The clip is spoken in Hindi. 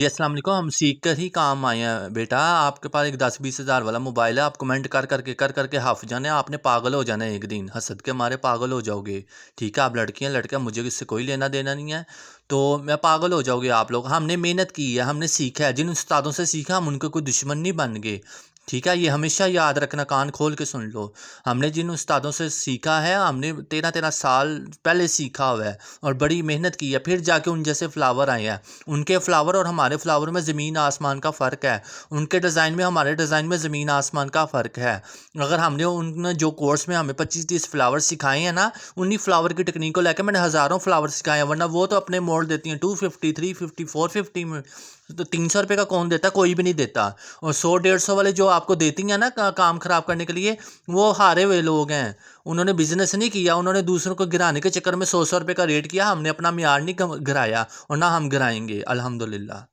जी, अस्सलाम वालेकुम। हम सीख कर ही काम आए हैं बेटा। आपके पास एक 10-20 हज़ार वाला मोबाइल है, आप कमेंट कर करके हाफ़ जाने, आपने पागल हो जाना है एक दिन, हसद के मारे पागल हो जाओगे। ठीक है, आप लड़की हैं, लड़का, मुझे इससे कोई लेना देना नहीं है। तो मैं पागल हो जाओगे आप लोग। हमने मेहनत की है, हमने सीखा है, जिन उस्तादों से सीखा हम उनके कोई दुश्मन नहीं बन गए। ठीक है, ये हमेशा याद रखना, कान खोल के सुन लो। हमने जिन उस्तादों से सीखा है, हमने 13-13 साल पहले सीखा हुआ है और बड़ी मेहनत की है, फिर जाके उन जैसे फ्लावर आए हैं। उनके फ्लावर और हमारे फ्लावर में ज़मीन आसमान का फ़र्क है। उनके डिज़ाइन में हमारे डिज़ाइन में ज़मीन आसमान का फ़र्क है। अगर हमने उनने जो कोर्स में हमें 25-30 फ्लावर सिखाए हैं ना, उन्हीं फ्लावर की टेक्निक को लेकर मैंने हज़ारों फ्लावर सिखाए हैं, वरना वो तो अपने मोड़ देती हैं 250, 350, 450 में। तो 300 रुपये का कौन देता? कोई भी नहीं देता। और 100-150 वाले जो आपको देती हैं ना काम ख़राब करने के लिए, वो हारे हुए लोग हैं। उन्होंने बिज़नेस नहीं किया, उन्होंने दूसरों को गिराने के चक्कर में 100-100 रुपये का रेट किया। हमने अपना मियार नहीं गिराया और ना हम गिराएंगे, अल्हम्दुलिल्लाह।